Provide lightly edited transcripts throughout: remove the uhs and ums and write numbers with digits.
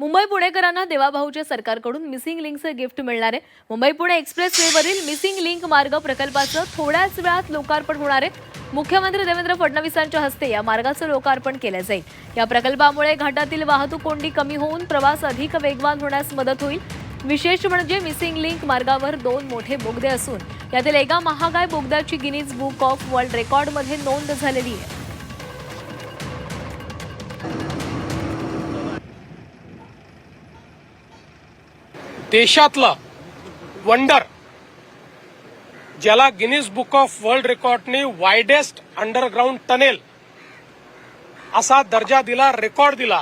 मुंबई पुणेकरांना देवाभाऊच्या सरकारकडून missing लिंकचे gift मिळणार आहे। मुंबई पुणे एक्सप्रेसवेवरील मिसिंग लिंक मार्ग प्रकल्पाचं थोड्याच वेळात लोकार्पण होणार आहे। मुख्यमंत्री देवेंद्र फडणवीसांच्या हस्ते या मार्गाचं लोकार्पण केलं जाईल। या प्रकल्पामुळे घाटातील वाहतूक कोंडी कमी होऊन प्रवास अधिक वेगवान होण्यास मदत होईल। विशेष म्हणजे मिसिंग लिंक मार्गावर 2 मोठे बोगदे असून यातील एका महागाय बोगद्याची गिनीज बुक ऑफ वर्ल्ड रेकॉर्डमध्ये नोंद झालेली आहे। देशातलं वंडर ज्याला गिनीज बुक ऑफ वर्ल्ड रेकॉर्डने वाइडेस्ट अंडरग्राउंड टनेल असा दर्जा दिला, रेकॉर्ड दिला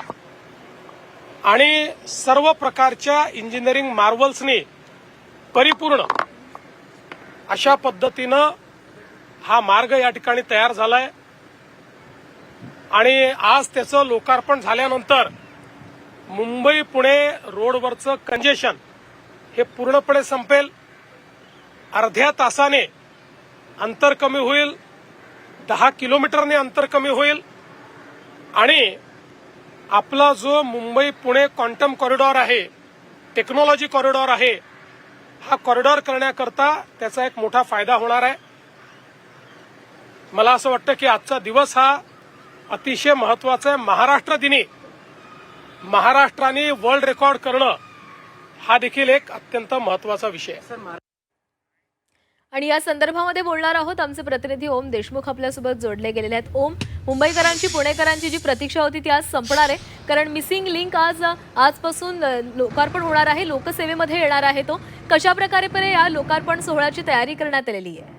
आणि सर्व प्रकारच्या इंजिनिअरिंग मार्वल्सने परिपूर्ण अशा पद्धतीनं हा मार्ग या ठिकाणी तयार झालाय आणि आज त्याचं लोकार्पण झाल्यानंतर मुंबई पुणे रोडवरचं कंजेशन हे पूर्णपणे संपेल। अर्ध्या तासाने अंतर कमी होईल, 10 किलोमीटरने अंतर कमी होईल आणि आपला जो मुंबई पुणे क्वांटम कॉरिडॉर आहे, टेक्नॉलॉजी कॉरिडॉर आहे, हा कॉरिडॉर करण्याकरता त्याचा एक मोठा फायदा होणार आहे। मला असं वाटतं की आजचा दिवस हा अतिशय महत्वाचा आहे। महाराष्ट्र दिनी महाराष्ट्राने वर्ल्ड रेकॉर्ड करणं हा देखील एक अत्यंत महत्वाचा विषय आहे। आणि या संदर्भामध्ये बोलणार आहोत आमचे प्रतिनिधी ओम देशमुख आपल्यासोबत जोडले गेलेले आहेत। ओम, मुंबईकरांची पुणेकरांची जी प्रतीक्षा होती ती आज संपणार आहे, कारण मिसिंग लिंक आजपासून लोकार्पण होणार आहे, लोकसेवेमध्ये येणार आहे। तो कशा प्रकारे या लोकार्पण सोहळ्याची तयारी करण्यात आलेली आहे?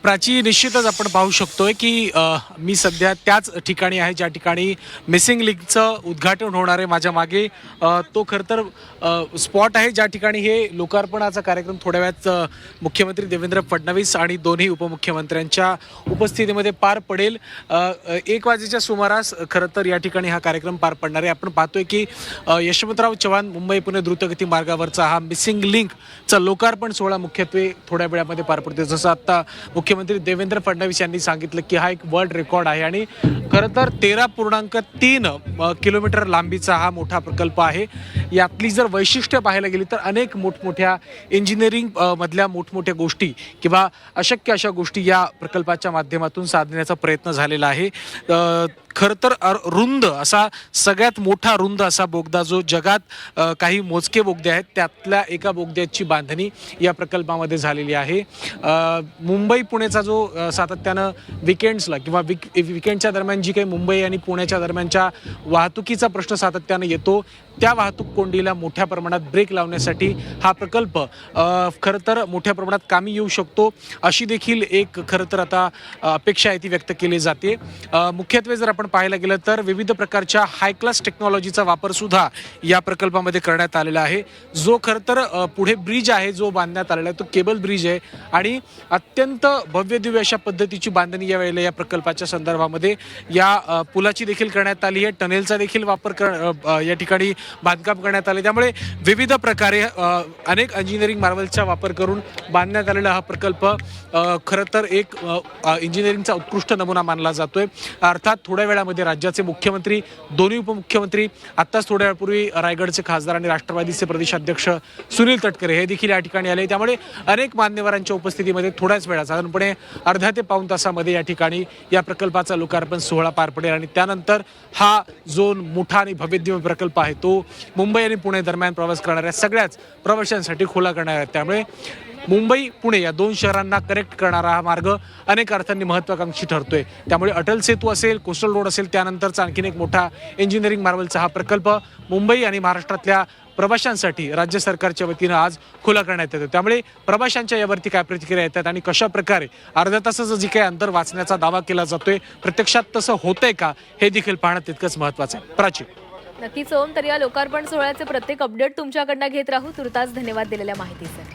प्राची, निश्चितच आपण पाहू शकतोय की मी सध्या त्याच ठिकाणी आहे ज्या ठिकाणी मिसिंग लिंकचं उद्घाटन होणार आहे। माझ्या मागे तो खरं तर स्पॉट आहे ज्या ठिकाणी हे लोकार्पणाचा कार्यक्रम थोड्या वेळात मुख्यमंत्री देवेंद्र फडणवीस आणि दोन्ही उपमुख्यमंत्र्यांच्या उपस्थितीमध्ये पार पडेल। 1 वाजेच्या सुमारास खरं तर या ठिकाणी हा कार्यक्रम पार पडणार आहे। आपण पाहतोय की यशवंतराव चव्हाण मुंबई पुणे द्रुतगती मार्गावरचा हा मिसिंग लिंकचा लोकार्पण सोहळा मुख्यत्वे थोड्या वेळामध्ये पार पडतो। जसं आता मुख्यमंत्री देवेंद्र फडणवीस यांनी सांगितलं की हा एक वर्ल्ड रेकॉर्ड आहे आणि खरं तर 13.3 किलोमीटर लांबीचा हा मोठा प्रकल्प आहे। यातली जर वैशिष्ट्य पाहायला गेली तर अनेक मोठमोठ्या इंजिनिअरिंग मधल्या मोठमोठ्या गोष्टी किंवा अशक्य अशा गोष्टी या प्रकल्पाच्या माध्यमातून साधण्याचा प्रयत्न झालेला आहे। खरं तर रुंद असा, सगळ्यात मोठा रुंद असा बोगदा जो जगात काही मोजके बोगदे आहेत त्यातल्या एका बोगद्याची बांधणी या प्रकल्पामध्ये झालेली आहे। मुंबई पुणेचा जो सातत्यानं विकेंड्सला किंवा विकेंडच्या दरम्यान जी काही मुंबई आणि पुण्याच्या दरम्यानच्या वाहतुकीचा प्रश्न सातत्यानं येतो, त्या वाहतूक कोंडीला मोठ्या प्रमाणात ब्रेक लावण्यासाठी हा प्रकल्प खरं तर मोठ्या प्रमाणात कामी येऊ शकतो, अशी देखील एक खरं तर आता अपेक्षा आहे ती व्यक्त केली जाते। मुख्यत्वे जर आपण पाहायला गेलं तर विविध प्रकारच्या हाय क्लास टेक्नॉलॉजीचा वापर सुद्धा या प्रकल्पामध्ये करण्यात आलेला आहे। जो खरं तर पुढे ब्रिज आहे जो बांधण्यात आलेला आहे तो केबल ब्रिज आहे आणि अत्यंत भव्य दिव्य अशा पद्धतीची बांधणी या वेळेला या प्रकल्पाच्या संदर्भामध्ये या पुलाची देखील करण्यात आली आहे। टनेलचा देखील वापर या ठिकाणी बांधकाम करण्यात आले, त्यामुळे विविध प्रकारे अनेक इंजिनिअरिंग मार्वलचा वापर करून बांधण्यात आलेला हा प्रकल्प खरं तर एक इंजिनिअरिंगचा उत्कृष्ट नमुना मानला जातोय। अर्थात थोड्या वेळामध्ये राज्याचे मुख्यमंत्री, दोन्ही उपमुख्यमंत्री, आत्ताच थोड्या वेळापूर्वी रायगडचे खासदार आणि राष्ट्रवादीचे प्रदेशाध्यक्ष सुनील तटकरे हे देखील या ठिकाणी आले, त्यामुळे अनेक मान्यवरांच्या उपस्थितीमध्ये थोड्याच वेळा साधारणपणे अर्ध्या ते पाऊण तासामध्ये या ठिकाणी या प्रकल्पाचा लोकार्पण सोहळा पार पडेल आणि त्यानंतर हा जो मोठा आणि भव्य प्रकल्प आहे तो मुंबई आणि पुणे दरम्यान प्रवास करणाऱ्या सगळ्याच प्रवाशांसाठी खुला करणार आहे। त्यामुळे मुंबई पुणे या 2 शहरांना कनेक्ट करणारा हा मार्ग अनेक अर्थांनी महत्वाकांक्षी ठरतोय। त्यामुळे अटल सेतू असेल, कोस्टल रोड असेल, त्यानंतरचा आणखीन एक मोठा इंजिनिअरिंग मार्वलचा हा प्रकल्प मुंबई आणि महाराष्ट्रातल्या प्रवाशांसाठी राज्य सरकारच्या वतीनं आज खुला करण्यात येतो। त्यामुळे प्रवाशांच्या यावरती काय प्रतिक्रिया येतात आणि कशा प्रकारे अर्ध्या तासाचं जे काही अंतर वाचण्याचा दावा केला जातोय प्रत्यक्षात तसं होतंय का हे देखील पाहणं तितकंच महत्वाचं आहे। प्राची, नक्कीच ओम, तर या लोकार्पण सोहळ्याचे प्रत्येक अपडेट तुमच्याकडनं घेत राहू। तुर्तास धन्यवाद दिलेल्या माहितीसाठी।